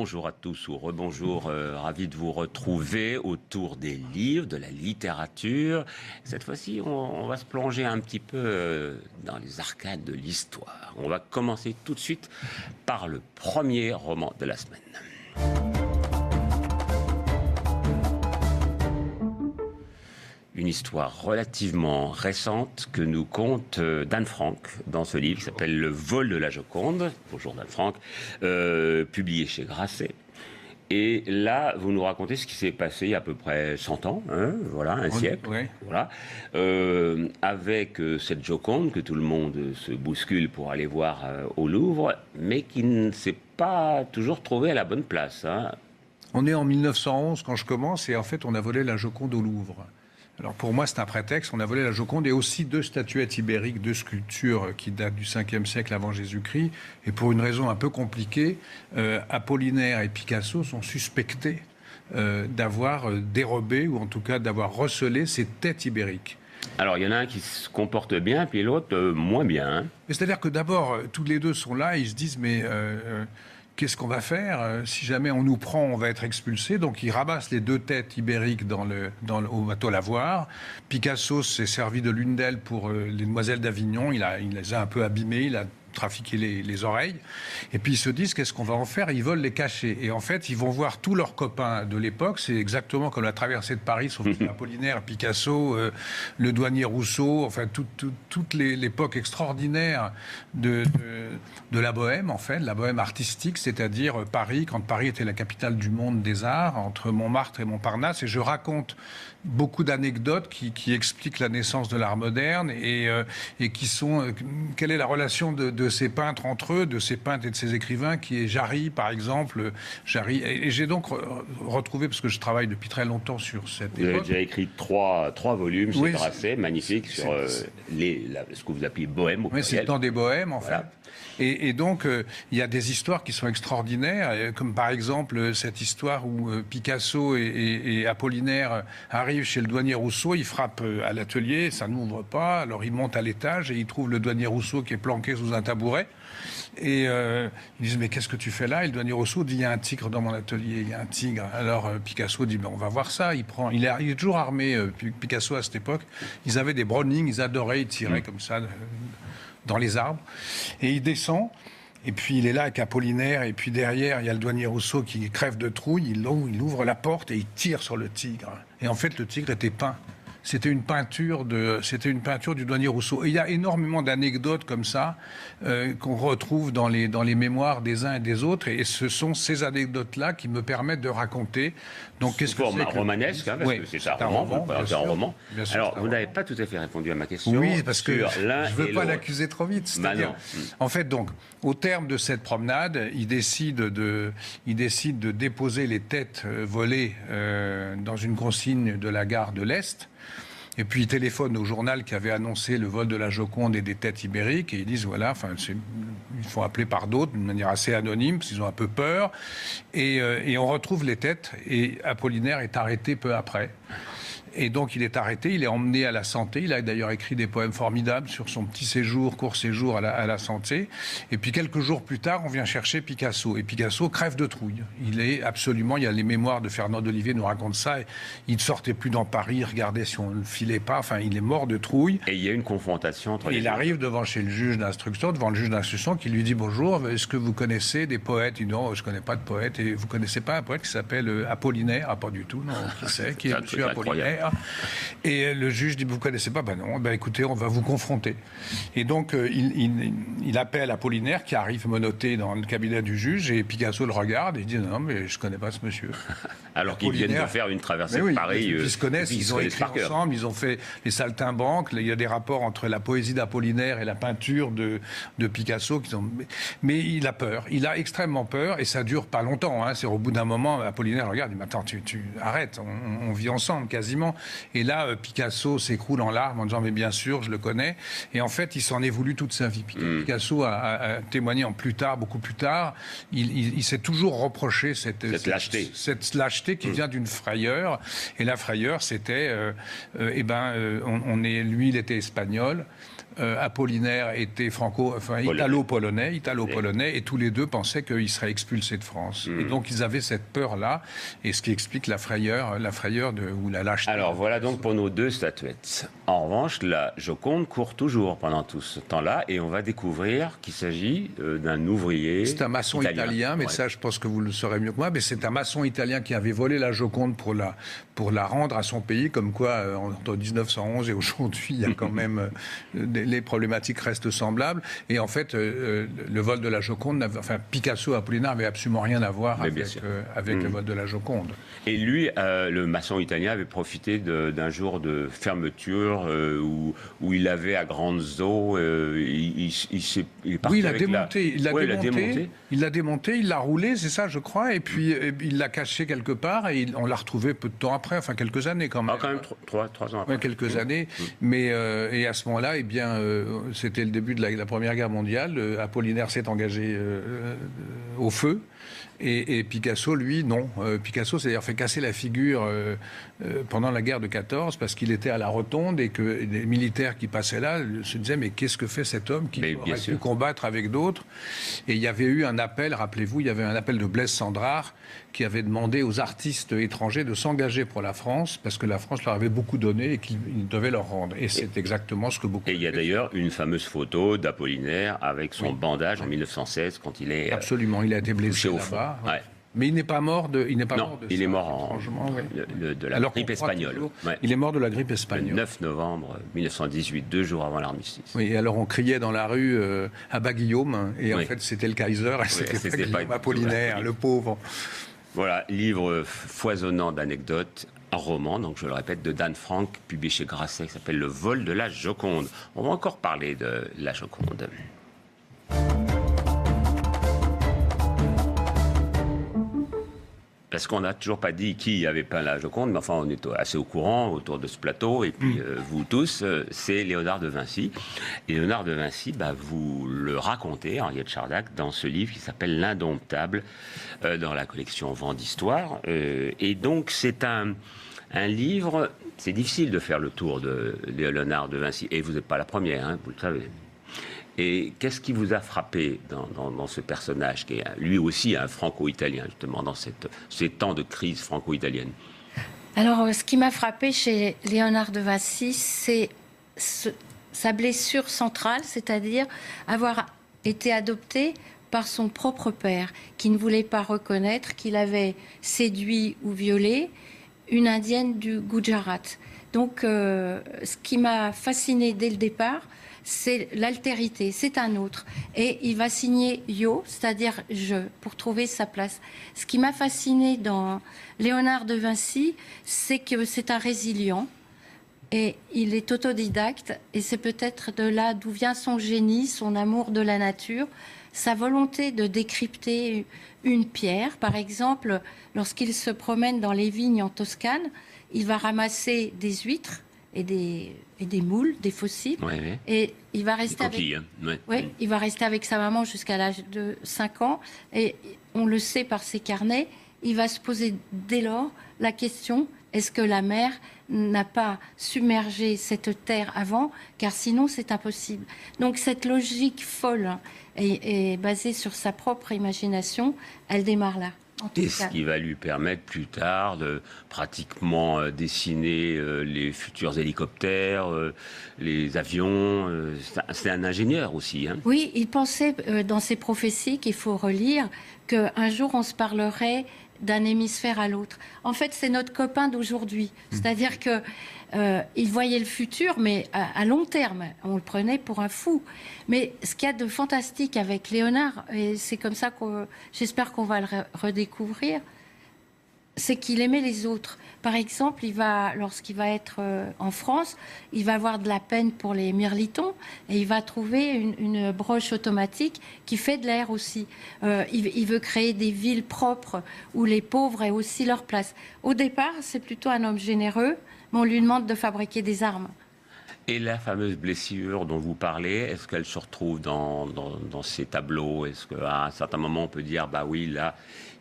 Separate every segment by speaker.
Speaker 1: Bonjour à tous ou rebonjour, ravi de vous retrouver autour des livres, de la littérature. Cette fois-ci, on va se plonger un petit peu dans les arcades de l'histoire. On va commencer tout de suite par le premier roman de la semaine. Une histoire relativement récente que nous conte d'Anne Frank dans ce livre qui s'appelle Le vol de la Joconde. Bonjour d'Anne Frank, publié chez Grasset. Et là, vous nous racontez ce qui s'est passé il y a à peu près 100 ans, hein, voilà, un siècle,
Speaker 2: oui.
Speaker 1: voilà, avec cette Joconde que tout le monde se bouscule pour aller voir au Louvre, mais qui ne s'est pas toujours trouvée à la bonne place. Hein.
Speaker 2: On est en 1911 quand je commence et en fait on a volé la Joconde au Louvre. Alors pour moi c'est un prétexte, on a volé la Joconde et aussi 2 statuettes ibériques, 2 sculptures qui datent du 5e siècle avant Jésus-Christ. Et pour une raison un peu compliquée, Apollinaire et Picasso sont suspectés d'avoir dérobé ou en tout cas d'avoir recelé ces têtes ibériques.
Speaker 1: Alors, il y en a un qui se comporte bien, puis l'autre moins bien. Hein.
Speaker 2: C'est-à-dire que d'abord, tous les deux sont là et ils se disent mais qu'est-ce qu'on va faire? Si jamais on nous prend, on va être expulsé. Donc ils ramassent les 2 têtes ibériques au bateau Lavoir. Picasso s'est servi de l'une d'elles pour les demoiselles d'Avignon. Il les a un peu abîmées, il a trafiqué les oreilles. Et puis ils se disent, qu'est-ce qu'on va en faire? Ils veulent les cacher. Et en fait, ils vont voir tous leurs copains de l'époque. C'est exactement comme la traversée de Paris, sauf que Apollinaire, Picasso, le douanier Rousseau, enfin toute l'époque extraordinaire de la Bohème, en fait, la Bohème artistique, c'est-à-dire Paris, quand Paris était la capitale du monde des arts, entre Montmartre et Montparnasse. Et je raconte beaucoup d'anecdotes qui expliquent la naissance de l'art moderne et qui sont... quelle est la relation de ces peintres entre eux, de ces peintres et de ces écrivains, qui est Jarry, par exemple. Jarry, et j'ai donc retrouvé, parce que je travaille depuis très longtemps sur cette époque...
Speaker 1: Vous avez déjà écrit trois volumes chez Grasset, magnifiques, sur ce que vous appelez bohème au pluriel.
Speaker 2: Oui, c'est le temps des bohèmes, en
Speaker 1: voilà.
Speaker 2: fait. Et donc, il y a des histoires qui sont extraordinaires, comme par exemple cette histoire où Picasso et Apollinaire arrivent chez le douanier Rousseau, ils frappent à l'atelier, ça n'ouvre pas, alors ils montent à l'étage et ils trouvent le douanier Rousseau qui est planqué sous un tabouret. Et ils disent, mais qu'est-ce que tu fais là? Et le douanier Rousseau dit, il y a un tigre dans mon atelier, il y a un tigre. Alors Picasso dit, on va voir ça. Il est toujours armé, Picasso à cette époque. Ils avaient des Browning, ils adoraient, ils tiraient comme ça dans les arbres. Et il descend, et puis il est là avec Apollinaire, et puis derrière, il y a le douanier Rousseau qui crève de trouille, il ouvre la porte et il tire sur le tigre. Et en fait, le tigre était peint. C'était une peinture du douanier Rousseau. Et il y a énormément d'anecdotes comme ça qu'on retrouve dans les mémoires des uns et des autres. Et ce sont ces anecdotes-là qui me permettent de raconter. Donc, qu'est-ce que c'est que...
Speaker 1: romanesque, hein, parce que c'est un roman. Alors, vous n'avez pas tout à fait répondu à ma question.
Speaker 2: Oui, parce que je ne veux pas l'accuser trop vite. En fait, donc, au terme de cette promenade, il décide de déposer les têtes volées dans une consigne de la gare de l'Est. Et puis ils téléphonent au journal qui avait annoncé le vol de la Joconde et des têtes ibériques, et ils disent voilà, ils font appeler par d'autres d'une manière assez anonyme, parce qu'ils ont un peu peur, et on retrouve les têtes, et Apollinaire est arrêté peu après. Et donc il est arrêté, il est emmené à la Santé. Il a d'ailleurs écrit des poèmes formidables sur son petit court séjour à la Santé. Et puis quelques jours plus tard, on vient chercher Picasso. Et Picasso crève de trouille. Il y a les mémoires de Fernand d'Olivier nous racontent ça. Il ne sortait plus dans Paris, il regardait si on ne le filait pas. Enfin, il est mort de trouille.
Speaker 1: Et il y a une confrontation entre les deux.
Speaker 2: Il arrive devant le juge d'instruction qui lui dit bonjour, est-ce que vous connaissez des poètes? Il dit non, je ne connais pas de poète. Et vous ne connaissez pas un poète qui s'appelle Apollinaire? Ah, pas du tout, non. Qui c'est? Qui est monsieur Apollinaire? Et le juge dit, vous ne connaissez pas? Ben non, écoutez, on va vous confronter. Et donc, il appelle Apollinaire, qui arrive menotté dans le cabinet du juge, et Picasso le regarde, et il dit, non, mais je ne connais pas ce monsieur.
Speaker 1: Alors qu'ils viennent de faire une traversée de Paris.
Speaker 2: Ils se connaissent, ils ont écrit ensemble, ils ont fait les saltimbanques, il y a des rapports entre la poésie d'Apollinaire et la peinture de Picasso. Mais il a peur, il a extrêmement peur, et ça dure pas longtemps. Hein. C'est au bout d'un moment, Apollinaire regarde, il dit, attends, tu arrêtes, on vit ensemble quasiment. exactement. Et là, Picasso s'écroule en larmes en disant mais bien sûr, je le connais. Et en fait, il s'en est voulu toute sa vie. Picasso a témoigné beaucoup plus tard. Il s'est toujours reproché cette lâcheté qui vient d'une frayeur. Et la frayeur, c'était, lui, il était espagnol. Apollinaire était italo-polonais, et tous les deux pensaient qu'ils seraient expulsés de France. Et donc ils avaient cette peur-là, et ce qui explique la frayeur ou la lâcheté.
Speaker 1: Alors voilà donc pour nos deux statuettes. En revanche, la Joconde court toujours pendant tout ce temps-là, et on va découvrir qu'il s'agit d'un ouvrier.
Speaker 2: C'est un maçon italien, mais ça, je pense que vous le saurez mieux que moi. Mais c'est un maçon italien qui avait volé la Joconde pour la rendre à son pays, comme quoi entre 1911 et aujourd'hui, il y a quand même les problématiques restent semblables. Et en fait, le vol de la Joconde, Picasso et Apollinaire n'avaient absolument rien à voir avec le vol de la Joconde.
Speaker 1: Et lui, le maçon italien, avait profité d'un jour de fermeture où il avait à grandes eaux, il est parti
Speaker 2: il l'a démonté, il l'a roulé, c'est ça, je crois, et puis il l'a caché quelque part, et on l'a retrouvé peu de temps après, enfin quelques années quand même.
Speaker 1: Ah, quand même 3 ans après.
Speaker 2: Ouais, quelques années, mais et à ce moment-là, c'était le début de la Première Guerre mondiale. Apollinaire s'est engagé au feu. Et Picasso, lui, non. Picasso s'est d'ailleurs fait casser la figure pendant la guerre de 14 parce qu'il était à la rotonde et que les militaires qui passaient là se disaient mais qu'est-ce que fait cet homme qui aurait pu combattre avec d'autres. Et il y avait eu un appel, rappelez-vous, il y avait un appel de Blaise Cendrars qui avait demandé aux artistes étrangers de s'engager pour la France parce que la France leur avait beaucoup donné et qu'ils devaient leur rendre. Et c'est exactement ce que beaucoup...
Speaker 1: Et il y a d'ailleurs une fameuse photo d'Apollinaire avec son bandage en 1916 quand il est...
Speaker 2: Absolument, il a été blessé là-bas.
Speaker 1: Ouais.
Speaker 2: Mais il n'est pas mort de. Il
Speaker 1: est mort de la grippe espagnole.
Speaker 2: Il est mort de la grippe espagnole.
Speaker 1: Le 9 novembre 1918, 2 jours avant l'armistice.
Speaker 2: Oui, et alors on criait dans la rue à bas Guillaume, et en fait c'était le Kaiser, et c'était pas Guillaume Apollinaire, le pauvre.
Speaker 1: Voilà, livre foisonnant d'anecdotes. Un roman, donc je le répète, de Dan Frank, publié chez Grasset, qui s'appelle Le vol de la Joconde. On va encore parler de la Joconde. Parce qu'on n'a toujours pas dit qui avait peint la Joconde, mais enfin on est assez au courant autour de ce plateau, et puis vous tous, c'est Léonard de Vinci. Et Léonard de Vinci, vous le racontez, Henriette Chardac, dans ce livre qui s'appelle L'Indomptable, dans la collection Vent d'Histoire. Et donc c'est un livre, c'est difficile de faire le tour de Léonard de Vinci, et vous n'êtes pas la première, hein, vous le savez. Et qu'est-ce qui vous a frappé dans ce personnage, qui est lui aussi un franco-italien, justement, dans ces temps de crise franco-italienne?
Speaker 3: Alors, ce qui m'a frappé chez Léonard de Vinci, c'est sa blessure centrale, c'est-à-dire avoir été adopté par son propre père, qui ne voulait pas reconnaître qu'il avait séduit ou violé une indienne du Gujarat. Donc, ce qui m'a fasciné dès le départ, c'est l'altérité, c'est un autre. Et il va signer yo, c'est-à-dire je, pour trouver sa place. Ce qui m'a fasciné dans Léonard de Vinci, c'est que c'est un résilient et il est autodidacte. Et c'est peut-être de là d'où vient son génie, son amour de la nature, sa volonté de décrypter une pierre. Par exemple, lorsqu'il se promène dans les vignes en Toscane, il va ramasser des huîtres et des moules, des fossiles.
Speaker 1: Ouais.
Speaker 3: Et il va rester il va rester avec sa maman jusqu'à l'âge de 5 ans. Et on le sait par ses carnets, il va se poser dès lors la question, est-ce que la mer n'a pas submergé cette terre avant? Car sinon, c'est impossible. Donc cette logique folle est basée sur sa propre imagination. Elle démarre là.
Speaker 1: Et ce qui va lui permettre plus tard de pratiquement dessiner les futurs hélicoptères, les avions. C'est un ingénieur aussi. Hein.
Speaker 3: Oui, il pensait dans ses prophéties qu'il faut relire qu'un jour on se parlerait d'un hémisphère à l'autre. En fait, c'est notre copain d'aujourd'hui. C'est-à-dire que il voyait le futur, mais à long terme. On le prenait pour un fou. Mais ce qu'il y a de fantastique avec Léonard, et c'est comme ça que j'espère qu'on va le redécouvrir, c'est qu'il aimait les autres. Par exemple, lorsqu'il va être en France, il va avoir de la peine pour les mirlitons et il va trouver une broche automatique qui fait de l'air aussi. Il veut créer des villes propres où les pauvres aient aussi leur place. Au départ, c'est plutôt un homme généreux, mais on lui demande de fabriquer des armes.
Speaker 1: Et la fameuse blessure dont vous parlez, est-ce qu'elle se retrouve dans ces tableaux? Est-ce qu'à un certain moment, on peut dire, bah oui, là,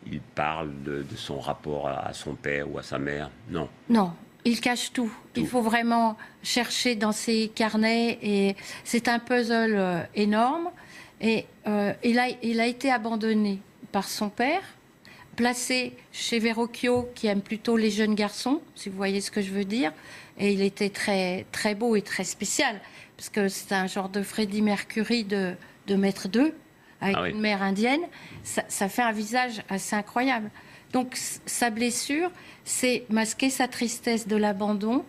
Speaker 1: il parle de son rapport à son père ou à sa mère? Non.
Speaker 3: Non, il cache tout. Il faut vraiment chercher dans ses carnets et c'est un puzzle énorme. Et il a été abandonné par son père, placé chez Verrocchio, qui aime plutôt les jeunes garçons, si vous voyez ce que je veux dire. Et il était très, très beau et très spécial, parce que c'est un genre de Freddie Mercury de mètre 2, avec une mère indienne. Ça fait un visage assez incroyable. Donc sa blessure, c'est masquer sa tristesse de l'abandon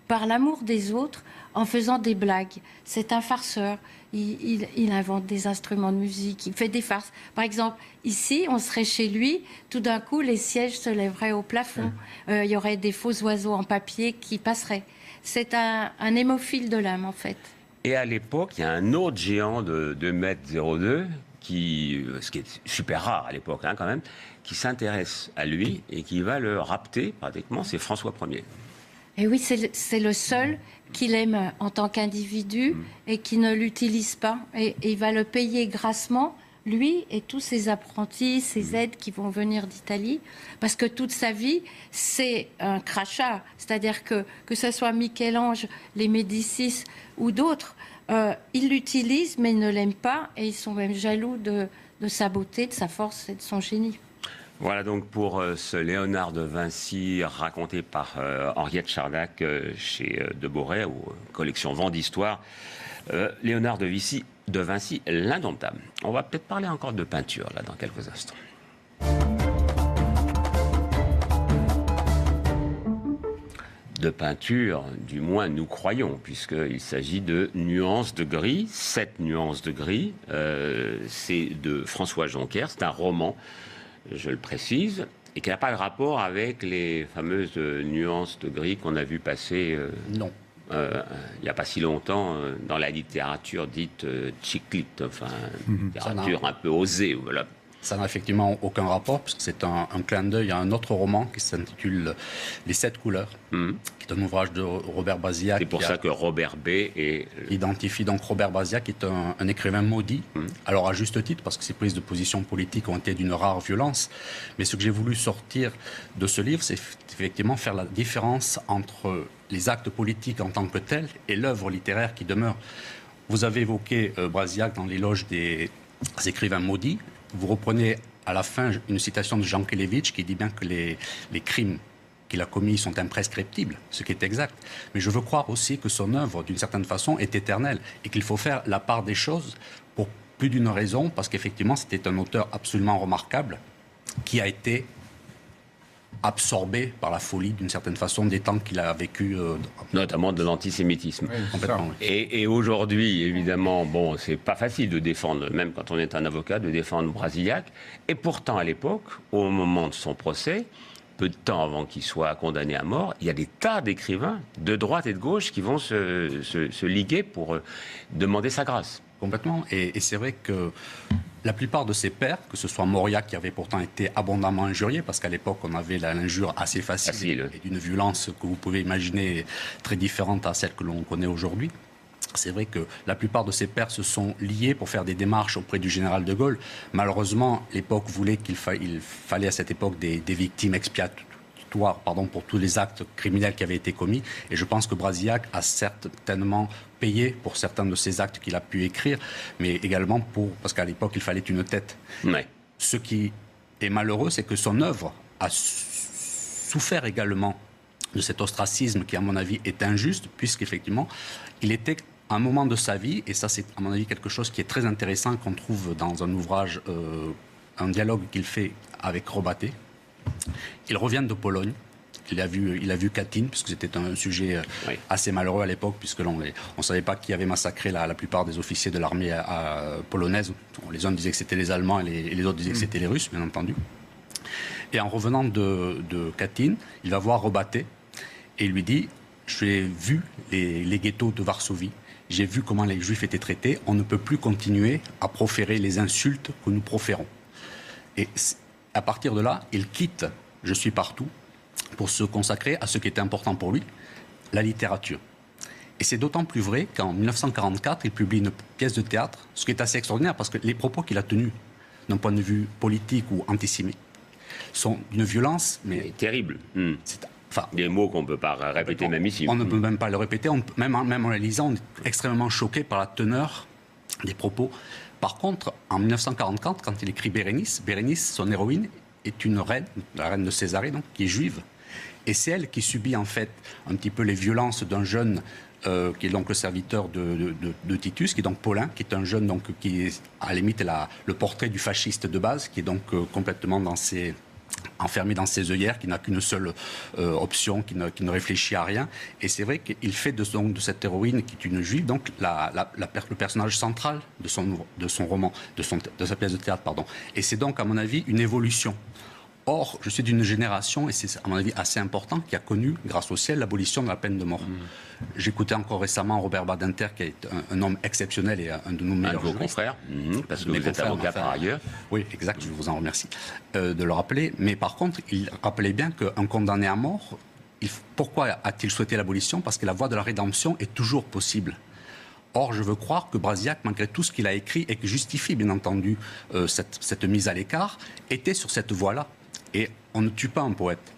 Speaker 3: par l'amour des autres en faisant des blagues. C'est un farceur. Il invente des instruments de musique, il fait des farces. Par exemple, ici, on serait chez lui, tout d'un coup, les sièges se lèveraient au plafond. Il y aurait des faux oiseaux en papier qui passeraient. C'est un hémophile de l'âme, en fait.
Speaker 1: Et à l'époque, il y a un autre géant de 2,02 m, ce qui est super rare à l'époque, quand même, qui s'intéresse à lui et qui va le rapter, pratiquement, c'est François Ier.
Speaker 3: Et oui, c'est le seul qu'il aime en tant qu'individu et qui ne l'utilise pas. Et il va le payer grassement, lui et tous ses apprentis, ses aides qui vont venir d'Italie. Parce que toute sa vie, c'est un crachat. C'est-à-dire que ce soit Michel-Ange, les Médicis ou d'autres, ils l'utilisent mais ils ne l'aiment pas. Et ils sont même jaloux de sa beauté, de sa force et de son génie.
Speaker 1: Voilà donc pour ce Léonard de Vinci raconté par Henriette Chardac chez De Boré, ou collection Vent d'Histoire. Léonard de Vinci, l'indomptable. On va peut-être parler encore de peinture là dans quelques instants. De peinture, du moins nous croyons, puisqu'il s'agit de nuances de gris, 7 nuances de gris. C'est de François Joncker, c'est un roman, je le précise, et qui n'a pas de rapport avec les fameuses nuances de gris qu'on a vu passer
Speaker 4: non.
Speaker 1: Il n'y a pas si longtemps dans la littérature dite chiclite, enfin, littérature un peu osée. Voilà.
Speaker 4: Ça n'a effectivement aucun rapport, puisque c'est un clin d'œil à un autre roman qui s'intitule Les 7 couleurs, qui est un ouvrage de Robert Brasillac.
Speaker 1: C'est pour ça que Robert B.
Speaker 4: identifie donc Robert Brasillac, qui est un écrivain maudit. Alors à juste titre, parce que ses prises de position politiques ont été d'une rare violence. Mais ce que j'ai voulu sortir de ce livre, c'est effectivement faire la différence entre les actes politiques en tant que tels et l'œuvre littéraire qui demeure. Vous avez évoqué Brasillac dans l'éloge des écrivains maudits. Vous reprenez à la fin une citation de Jean Kelevitch qui dit bien que les crimes qu'il a commis sont imprescriptibles, ce qui est exact. Mais je veux croire aussi que son œuvre, d'une certaine façon, est éternelle et qu'il faut faire la part des choses pour plus d'une raison, parce qu'effectivement, c'était un auteur absolument remarquable qui a été absorbé par la folie, d'une certaine façon, des temps qu'il a vécu.
Speaker 1: Notamment de l'antisémitisme.
Speaker 2: Oui,
Speaker 4: complètement. Oui.
Speaker 1: Et aujourd'hui, évidemment, bon, c'est pas facile de défendre, même quand on est un avocat, de défendre Brasillac. Et pourtant, à l'époque, au moment de son procès, peu de temps avant qu'il soit condamné à mort, il y a des tas d'écrivains, de droite et de gauche, qui vont se liguer pour demander sa grâce.
Speaker 4: Complètement. Et c'est vrai que la plupart de ses pairs, que ce soit Mauriac, qui avait pourtant été abondamment injurié, parce qu'à l'époque, on avait l'injure assez facile et d'une violence que vous pouvez imaginer très différente à celle que l'on connaît aujourd'hui. C'est vrai que la plupart de ses pairs se sont liés pour faire des démarches auprès du général de Gaulle. Malheureusement, l'époque voulait qu'il fallait à cette époque des victimes expiatoires pour tous les actes criminels qui avaient été commis. Et je pense que Brasillac a certainement payé pour certains de ces actes qu'il a pu écrire, mais également parce qu'à l'époque, il fallait une tête.
Speaker 1: Ouais.
Speaker 4: Ce qui est malheureux, c'est que son œuvre a souffert également de cet ostracisme qui, à mon avis, est injuste, puisqu'effectivement, il était à un moment de sa vie, et ça, c'est à mon avis quelque chose qui est très intéressant, qu'on trouve dans un ouvrage, un dialogue qu'il fait avec Robaté. Il revient de Pologne. Il a vu Katyn, puisque c'était un sujet assez malheureux à l'époque, puisque on ne savait pas qui avait massacré la plupart des officiers de l'armée polonaise. Les uns disaient que c'était les Allemands et les autres disaient que c'était les Russes, bien entendu. Et en revenant de Katyn, il va voir Robaté et il lui dit « J'ai vu les ghettos de Varsovie, j'ai vu comment les Juifs étaient traités, on ne peut plus continuer à proférer les insultes que nous proférons. » Et à partir de là, il quitte « Je suis partout » pour se consacrer à ce qui était important pour lui, la littérature. Et c'est d'autant plus vrai qu'en 1944, il publie une pièce de théâtre, ce qui est assez extraordinaire parce que les propos qu'il a tenus d'un point de vue politique ou antisémite sont d'une violence mais
Speaker 1: terrible.
Speaker 4: Enfin,
Speaker 1: des mots qu'on ne peut pas répéter même ici.
Speaker 4: On ne peut même pas le répéter, même en les lisant, on est extrêmement choqué par la teneur des propos. Par contre, en 1944, quand il écrit Bérénice, son héroïne, est une reine, la reine de Césarée, donc, qui est juive. Et c'est elle qui subit en fait un petit peu les violences d'un jeune qui est donc le serviteur de Titus, qui est donc Paulin, qui est un jeune donc, qui est à la limite le portrait du fasciste de base, qui est donc complètement enfermé dans ses œillères, qui n'a qu'une seule option, qui ne réfléchit à rien. Et c'est vrai qu'il fait de cette héroïne, qui est une juive, donc le personnage central de son roman, de sa pièce de théâtre, pardon. Et c'est donc, à mon avis, une évolution. Or, je suis d'une génération, et c'est à mon avis assez important, qui a connu, grâce au ciel, l'abolition de la peine de mort. J'écoutais encore récemment Robert Badinter, qui est un homme exceptionnel et un de nos meilleurs
Speaker 1: juristes. Un de vos confrères, parce que vous êtes avocat par ailleurs.
Speaker 4: Oui, exact, je vous en remercie de le rappeler. Mais par contre, il rappelait bien qu'un condamné à mort, pourquoi a-t-il souhaité l'abolition? Parce que la voie de la rédemption est toujours possible. Or, je veux croire que Brasillac, malgré tout ce qu'il a écrit, et qui justifie bien entendu cette mise à l'écart, était sur cette voie-là. Et on ne tue pas un poète.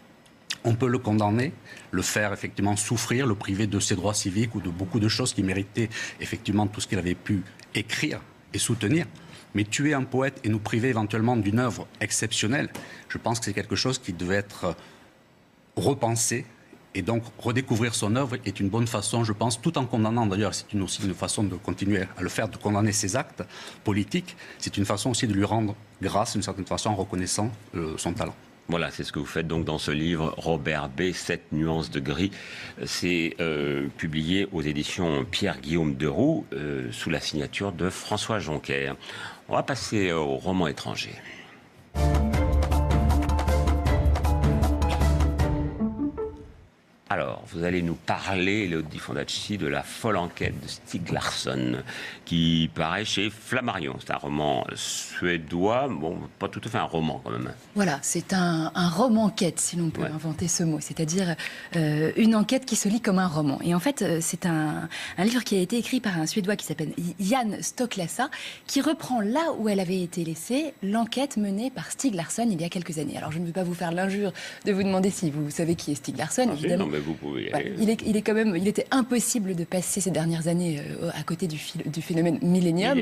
Speaker 4: On peut le condamner, le faire effectivement souffrir, le priver de ses droits civiques ou de beaucoup de choses qui méritaient effectivement tout ce qu'il avait pu écrire et soutenir. Mais tuer un poète et nous priver éventuellement d'une œuvre exceptionnelle, je pense que c'est quelque chose qui devait être repensé. Et donc, redécouvrir son œuvre est une bonne façon, je pense, tout en condamnant, d'ailleurs, c'est aussi une façon de continuer à le faire, de condamner ses actes politiques. C'est une façon aussi de lui rendre grâce, d'une certaine façon, en reconnaissant son talent.
Speaker 1: Voilà, c'est ce que vous faites donc dans ce livre, Robert B, 7 nuances de gris. C'est publié aux éditions Pierre-Guillaume Deroux, sous la signature de François Joncker. On va passer au roman étranger. Alors, vous allez nous parler, Elodie Fondacci, de La folle enquête de Stieg Larsson, qui paraît chez Flammarion. C'est un roman suédois, bon, pas tout à fait un roman quand même.
Speaker 5: Voilà, c'est un roman-enquête, si l'on peut inventer ce mot, c'est-à-dire une enquête qui se lit comme un roman. Et en fait, c'est un livre qui a été écrit par un Suédois qui s'appelle Jan Stoklasa, qui reprend là où elle avait été laissée, l'enquête menée par Stieg Larsson il y a quelques années. Alors, je ne veux pas vous faire l'injure de vous demander si vous savez qui est Stieg Larsson, évidemment.
Speaker 1: Non, mais vous pouvez y aller.
Speaker 5: Il était impossible de passer ces dernières années à côté du phénomène Millennium.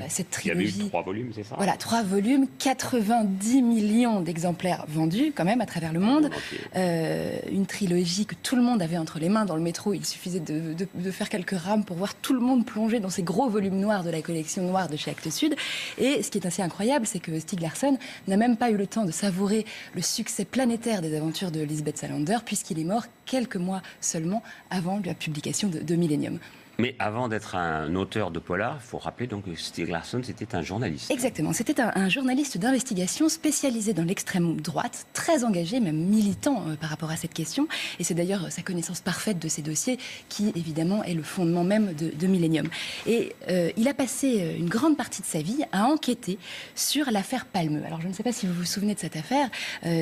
Speaker 5: Cette trilogie.
Speaker 1: Il y avait eu 3 volumes, c'est ça?
Speaker 5: Voilà, 3 volumes, 90 millions d'exemplaires vendus quand même à travers le monde. Une trilogie que tout le monde avait entre les mains dans le métro. Il suffisait de faire quelques rames pour voir tout le monde plonger dans ces gros volumes noirs de la collection noire de chez Actes Sud. Et ce qui est assez incroyable, c'est que Stieg Larsson n'a même pas eu le temps de savourer le succès planétaire des aventures de Lisbeth Salander, puisqu'il est mort quelques mois seulement avant la publication de Millennium.
Speaker 1: Mais avant d'être un auteur de polar, il faut rappeler donc que Stieg Larsson, c'était un journaliste.
Speaker 5: Exactement, c'était un journaliste d'investigation spécialisé dans l'extrême droite, très engagé, même militant par rapport à cette question. Et c'est d'ailleurs sa connaissance parfaite de ces dossiers qui, évidemment, est le fondement même de Millennium. Et il a passé une grande partie de sa vie à enquêter sur l'affaire Palme. Alors, je ne sais pas si vous vous souvenez de cette affaire.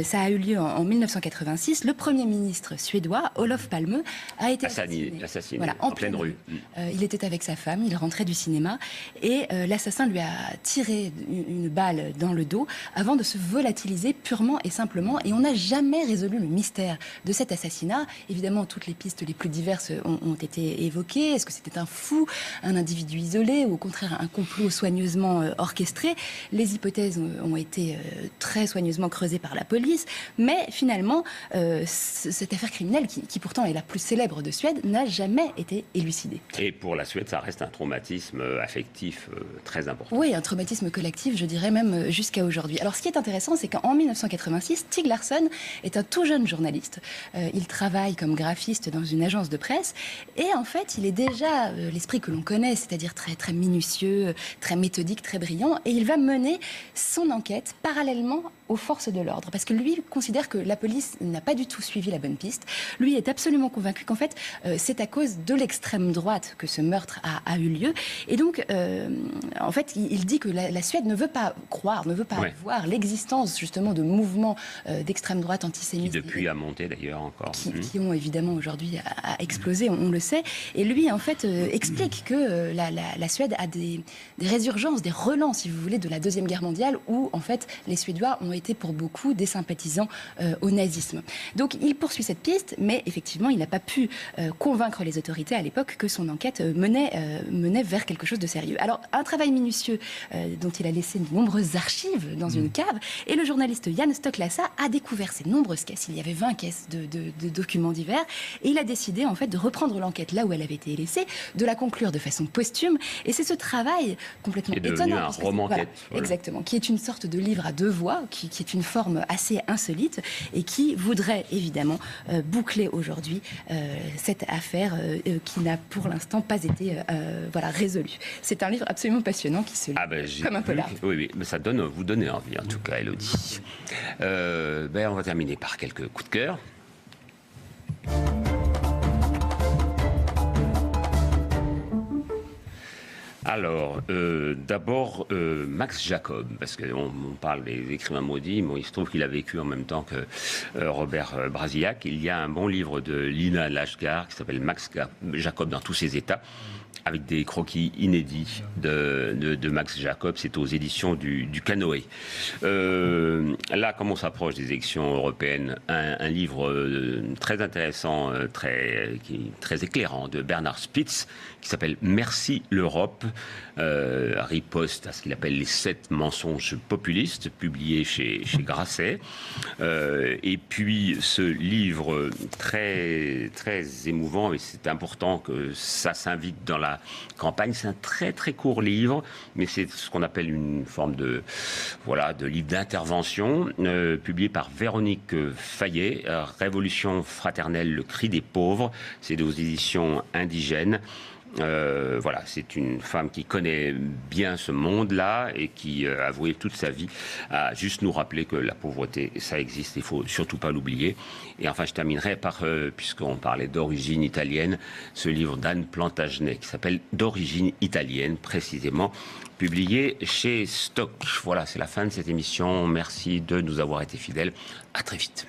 Speaker 5: Ça a eu lieu en 1986. Le Premier ministre suédois, Olof Palme, a été assassiné
Speaker 1: voilà, en pleine rue.
Speaker 5: Il était avec sa femme, il rentrait du cinéma et l'assassin lui a tiré une balle dans le dos avant de se volatiliser purement et simplement. Et on n'a jamais résolu le mystère de cet assassinat. Évidemment, toutes les pistes les plus diverses ont été évoquées. Est-ce que c'était un fou, un individu isolé ou au contraire un complot soigneusement orchestré? Les hypothèses ont été très soigneusement creusées par la police. Mais finalement, cette affaire criminelle, qui pourtant est la plus célèbre de Suède, n'a jamais été élucidée.
Speaker 1: Et pour la Suède, ça reste un traumatisme affectif très important.
Speaker 5: Oui, un traumatisme collectif, je dirais même jusqu'à aujourd'hui. Alors, ce qui est intéressant, c'est qu'en 1986, Stieg Larsson est un tout jeune journaliste. Il travaille comme graphiste dans une agence de presse. Et en fait, il est déjà l'esprit que l'on connaît, c'est-à-dire très, très minutieux, très méthodique, très brillant. Et il va mener son enquête parallèlement aux forces de l'ordre. Parce que lui considère que la police n'a pas du tout suivi la bonne piste. Lui est absolument convaincu qu'en fait, c'est à cause de l'extrême droite que ce meurtre a eu lieu. Et donc, en fait, il dit que la Suède ne veut pas croire, ne veut pas voir l'existence justement de mouvements d'extrême droite antisémites.
Speaker 1: Qui depuis a monté d'ailleurs encore.
Speaker 5: Qui ont évidemment aujourd'hui explosé, on le sait. Et lui, en fait, explique que la Suède a des résurgences, des relents, si vous voulez, de la Deuxième Guerre mondiale, où, en fait, les Suédois ont été pour beaucoup des sympathisants au nazisme. Donc, il poursuit cette piste, mais effectivement, il n'a pas pu convaincre les autorités à l'époque que son enquête menait vers quelque chose de sérieux. Alors, un travail minutieux dont il a laissé de nombreuses archives dans une cave, et le journaliste Jan Stoklasa a découvert ces nombreuses caisses. Il y avait 20 caisses de documents divers, et il a décidé, en fait, de reprendre l'enquête là où elle avait été laissée, de la conclure de façon posthume, et c'est ce travail complètement étonnant.
Speaker 1: Devenu un roman-enquête.
Speaker 5: Voilà, exactement, qui est une sorte de livre à deux voix, qui est une forme assez insolite, et qui voudrait évidemment boucler aujourd'hui cette affaire qui n'a pour l'instant pas été résolue. C'est un livre absolument passionnant qui se lit comme un polar.
Speaker 1: Oui, mais ça vous donne envie en tout cas, Élodie. On va terminer par quelques coups de cœur. Alors, d'abord, Max Jacob, parce qu'on parle des écrivains maudits, mais il se trouve qu'il a vécu en même temps que Robert Brasillac. Il y a un bon livre de Lina Lashkar qui s'appelle Max Jacob dans tous ses états, avec des croquis inédits de Max Jacob. C'est aux éditions du Canoë. Là, comme on s'approche des élections européennes, un livre très intéressant, très éclairant, de Bernard Spitz, qui s'appelle « Merci l'Europe », riposte à ce qu'il appelle les 7 mensonges populistes, publié chez Grasset. Et puis, ce livre très, très émouvant, et c'est important que ça s'invite dans la campagne. C'est un très très court livre, mais c'est ce qu'on appelle une forme de livre d'intervention, publié par Véronique Fayet, Révolution fraternelle, le cri des pauvres. C'est aux éditions Indigènes. C'est une femme qui connaît bien ce monde-là et qui a voué toute sa vie à juste nous rappeler que la pauvreté, ça existe, il ne faut surtout pas l'oublier. Et enfin, je terminerai par, puisqu'on parlait d'origine italienne, ce livre d'Anne Plantagenet qui s'appelle « D'origine italienne », précisément, publié chez Stock. Voilà, c'est la fin de cette émission. Merci de nous avoir été fidèles. À très vite.